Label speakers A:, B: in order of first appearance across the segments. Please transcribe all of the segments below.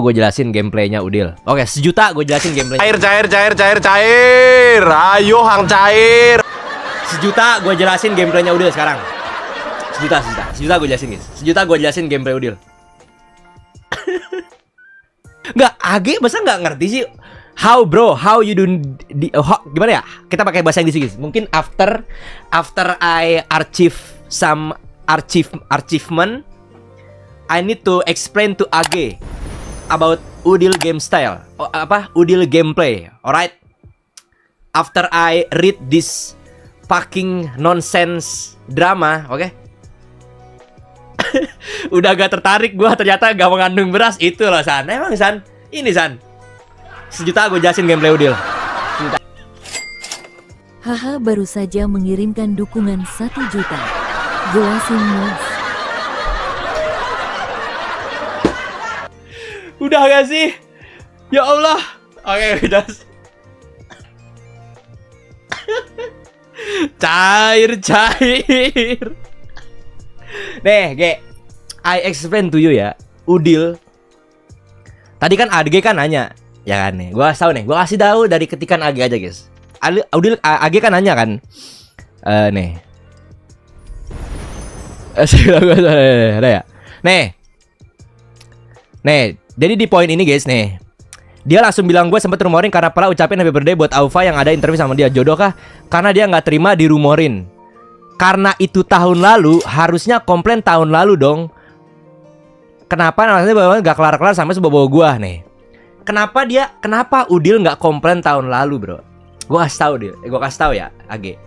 A: gue jelasin gameplaynya Udil. Oke, sejuta gue jelasin gameplaynya.
B: Cair. Ayo hang cair.
A: Sejuta gue jelasin gameplaynya Udil sekarang. Sejuta gue jelasin guys. Sejuta gue jelasin gameplay Udil. Nggak, AG masa nggak ngerti sih? How bro, how you do gimana ya? Kita pakai bahasa Inggris guys. Mungkin after I achieve some achievement, I need to explain to AG about Udil game style. Udil gameplay. Alright. After I read this fucking nonsense drama, oke? Udah gak tertarik gua, ternyata gak mengandung beras. Itu loh San. Emang San, ini San. Sejuta gue jelasin gameplay Udil.
C: Haha, baru saja mengirimkan dukungan 1 juta. Jelasin Mas.
A: Udah gak sih? Ya Allah. Oke, udah. Cair. Nih, Ge, I explain to you ya. Udil. Tadi kan AG kan nanya, ya kan nih. Gua kasih tahu dari ketikan AG aja, guys. Udil AG kan nanya kan. Nih. Ada ya? Nih, jadi di poin ini guys nih. Dia langsung bilang gue sempet rumorin karena pernah ucapin happy birthday buat Aufa yang ada interview sama dia. Jodoh kah? Karena dia nggak terima dirumorin. Karena itu tahun lalu, harusnya komplain tahun lalu dong. Kenapa namanya gak kelar-kelar sampai sebawa gua nih? Kenapa Udil nggak komplain tahun lalu bro? Gue kasih tahu ya, AG.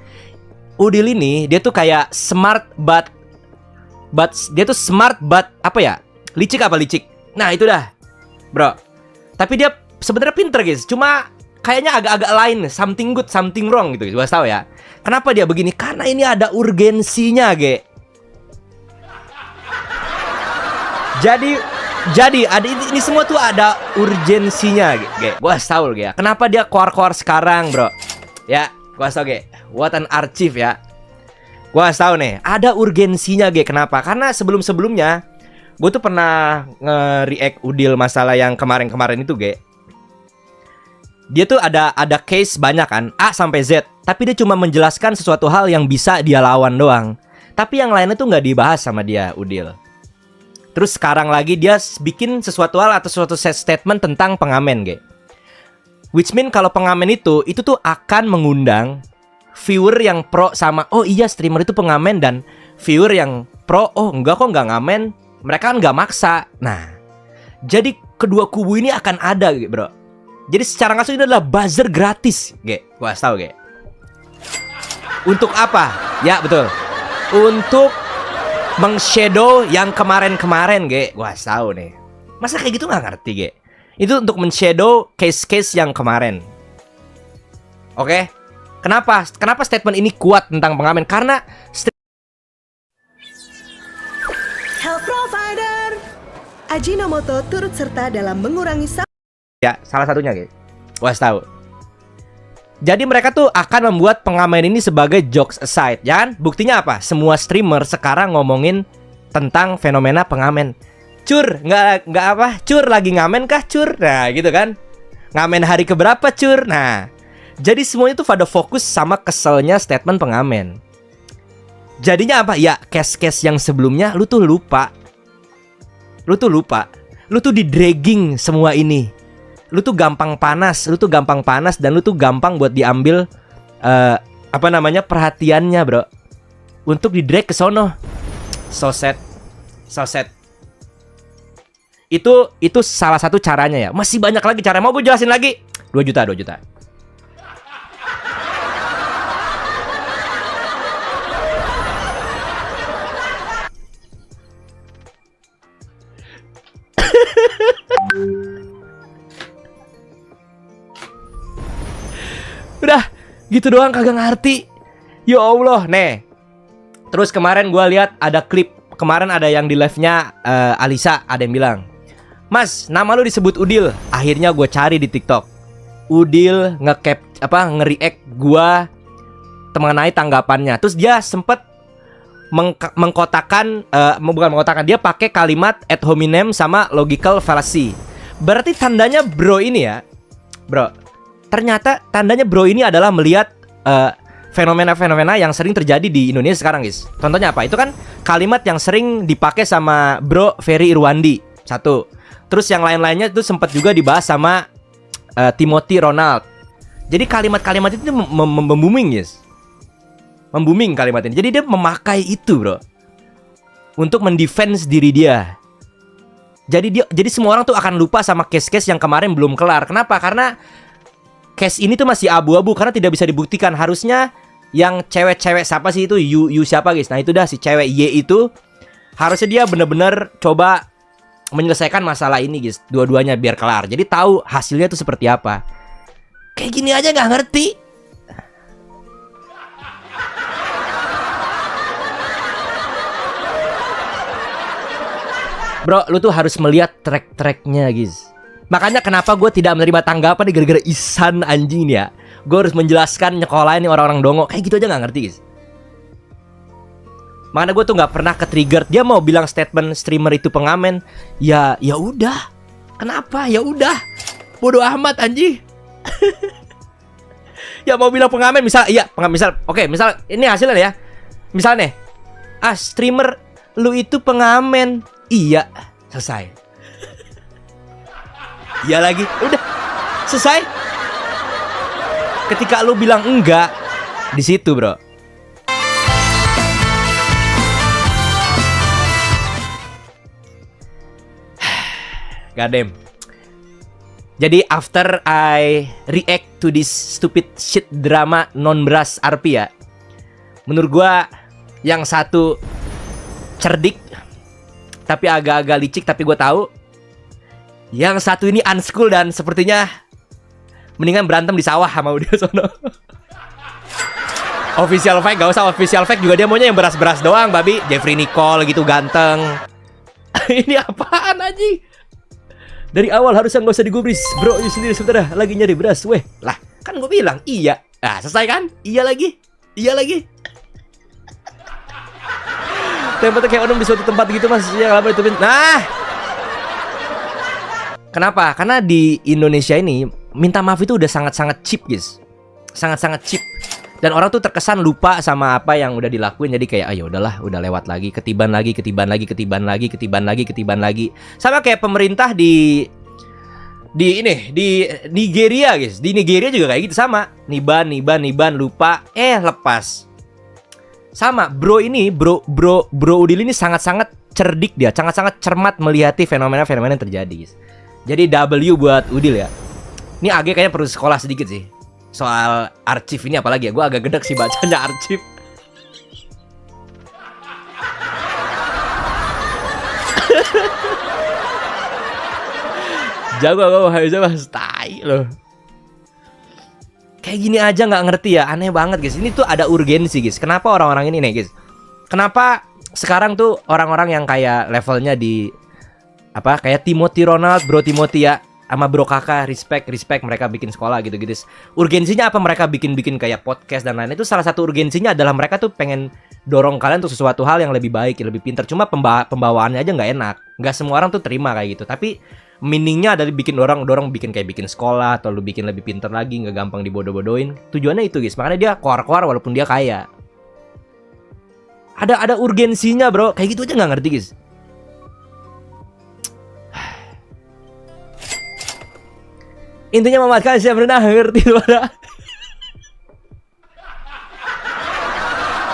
A: Udil ini dia tuh kayak smart but dia tuh smart but apa ya? Licik. Nah itu dah, bro. Tapi dia sebenarnya pinter guys. Cuma kayaknya agak-agak lain, something good, something wrong gitu. Gue tahu ya. Kenapa dia begini? Karena ini ada urgensinya, Ge. Jadi ada ini semua tuh ada urgensinya, Ge. Gue tahu, Ge. Kenapa dia keluar sekarang, bro? Ya, gue tahu, Ge. What an archive ya. Gue tahu nih, ada urgensinya, Ge. Kenapa? Karena sebelum-sebelumnya gue tuh pernah nge-react Udil masalah yang kemarin-kemarin itu, Ge. Dia tuh ada case banyak kan, A sampai Z. Tapi dia cuma menjelaskan sesuatu hal yang bisa dia lawan doang. Tapi yang lainnya tuh nggak dibahas sama dia, Udil. Terus sekarang lagi dia bikin sesuatu hal atau suatu statement tentang pengamen, Ge. Which mean kalau pengamen itu tuh akan mengundang viewer yang pro sama, oh iya streamer itu pengamen, dan viewer yang pro, oh enggak kok nggak ngamen. Mereka kan nggak maksa. Nah, jadi kedua kubu ini akan ada, bro. Jadi secara langsung ini adalah buzzer gratis, Ge. Gua tahu, Ge. Untuk apa? Ya betul. Untuk meng-shadow yang kemarin-kemarin, Ge. Gua tahu nih. Masa kayak gitu nggak ngerti, Ge? Itu untuk men-shadow case-case yang kemarin. Oke? Kenapa statement ini kuat tentang pengamen? Karena
D: Health provider Ajinomoto turut serta dalam mengurangi
A: ya, salah satunya, Ge. Gua tahu. Jadi mereka tuh akan membuat pengamen ini sebagai jokes aside, ya kan? Buktinya apa? Semua streamer sekarang ngomongin tentang fenomena pengamen. Cur, nggak apa? Cur, lagi ngamen kah, Cur? Nah, gitu kan? Ngamen hari keberapa, Cur? Nah, jadi semuanya tuh pada fokus sama keselnya statement pengamen. Jadinya apa? Ya, case-case yang sebelumnya lu tuh lupa. Lu tuh di dragging semua ini. Lu tuh gampang panas, dan lu tuh gampang buat diambil perhatiannya, bro. Untuk di drag ke sono. So sad. Itu salah satu caranya ya. Masih banyak lagi cara. Mau gue jelasin lagi? 2 juta. Udah, gitu doang kagak ngerti. Ya Allah, nih. Terus kemarin gue lihat ada klip. Kemarin ada yang di live-nya Alisa, ada yang bilang, "Mas, nama lu disebut Udil." Akhirnya gue cari di TikTok. Udil nge-react gue mengenai tanggapannya. Terus dia sempet mengkotakan, bukan mengkotakan, dia pakai kalimat ad hominem sama logical fallacy. Berarti tandanya bro ini ya, bro, ternyata tandanya bro ini adalah melihat fenomena-fenomena yang sering terjadi di Indonesia sekarang, guys. Contohnya apa? Itu kan kalimat yang sering dipakai sama bro Ferry Irwandi. Satu. Terus yang lain-lainnya itu sempat juga dibahas sama Timothy Ronald. Jadi kalimat-kalimat itu membooming, guys. Membooming kalimat ini. Jadi dia memakai itu, bro, untuk mendefense diri dia. Jadi semua orang tuh akan lupa sama case-case yang kemarin belum kelar. Kenapa? Karena case ini tuh masih abu-abu karena tidak bisa dibuktikan. Harusnya yang cewek-cewek siapa sih itu? Yu siapa, guys? Nah, itu dah si cewek Y itu harusnya dia bener-bener coba menyelesaikan masalah ini, guys. Dua-duanya biar kelar. Jadi tahu hasilnya tuh seperti apa. Kayak gini aja nggak ngerti. Bro, lu tuh harus melihat track-tracknya, guys. Makanya kenapa gue tidak menerima tanggapan nih gara-gara Ihsan anjing nih ya. Gue harus menjelaskan nyekolahin nih orang-orang dongo. Kayak gitu aja gak ngerti, guys. Makanya gue tuh gak pernah ke-trigger. Dia mau bilang statement streamer itu pengamen. Ya udah. Kenapa? Ya udah. Bodoh amat anjing. Ya mau bilang pengamen misal, iya pengamen misal. Oke, misal ini hasilnya ya. Misal nih, streamer lu itu pengamen. Iya, selesai. Iya lagi, udah selesai. Ketika lu bilang enggak, di situ, bro. Goddamn. Jadi after I react to this stupid shit drama non-beras RP ya, menurut gua yang satu cerdik tapi agak-agak licik, tapi gue tahu yang satu ini unschool dan sepertinya mendingan berantem di sawah sama dia sono. Official fake, gak usah official fake juga, dia maunya yang beras-beras doang, babi. Jeffrey Nicole gitu ganteng. Ini apaan anjing? Dari awal harusnya gak usah digubris. Bro, you sendiri sebentar lagi nyari beras. Weh, lah kan gue bilang iya. Nah, selesai kan? Iya lagi. Iya lagi. Tempatnya kayak orang di suatu tempat gitu, mas. Ya, lama itu. Nah, kenapa? Karena di Indonesia ini minta maaf itu udah sangat-sangat cheap, guys. Sangat-sangat cheap. Dan orang tuh terkesan lupa sama apa yang udah dilakuin. Jadi kayak ayo udahlah, udah lewat lagi, ketiban lagi. Sama kayak pemerintah di Nigeria, guys. Di Nigeria juga kayak gitu sama. Niban lupa, lepas. Sama, bro Udil ini sangat-sangat cerdik dia, sangat-sangat cermat melihati fenomena-fenomena yang terjadi, guys. Jadi W buat Udil ya. Ini AG kayaknya perlu sekolah sedikit sih soal arsip ini, apalagi ya. Gue agak gedek sih bacanya arsip. Jago tai loh. Kayak gini aja nggak ngerti ya, aneh banget, guys. Ini tuh ada urgensi, guys. Kenapa orang-orang ini nih, guys? Kenapa sekarang tuh orang-orang yang kayak levelnya di apa, kayak Timothy Ronald, bro Timothy ya, sama bro kakak, respect mereka bikin sekolah gitu-gitu. Urgensinya apa mereka bikin kayak podcast dan lain-lain? Itu salah satu urgensinya adalah mereka tuh pengen dorong kalian untuk sesuatu hal yang lebih baik, lebih pintar. Cuma pembawaannya aja nggak enak. Nggak semua orang tuh terima kayak gitu. Tapi meaningnya adalah bikin dorong bikin kayak bikin sekolah atau lu bikin lebih pintar lagi, nggak gampang dibodoh-bodohin. Tujuannya itu, guys. Makanya dia keluar walaupun dia kaya. Ada urgensinya, bro. Kayak gitu aja nggak ngerti, guys. Intinya memakan saya pernah ngerti.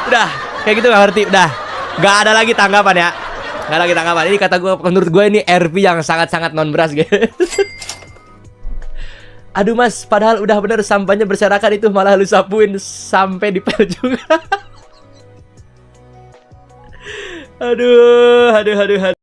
A: Udah, kayak gitu nggak ngerti. Udah, nggak ada lagi tanggapan ya. Nggak lagi tanggapan. Ini kata gue, menurut gue ini RP yang sangat-sangat non beras, guys. Aduh mas, padahal udah bener sampahnya berserakan itu malah lu sapuin sampai dipel juga. Aduh.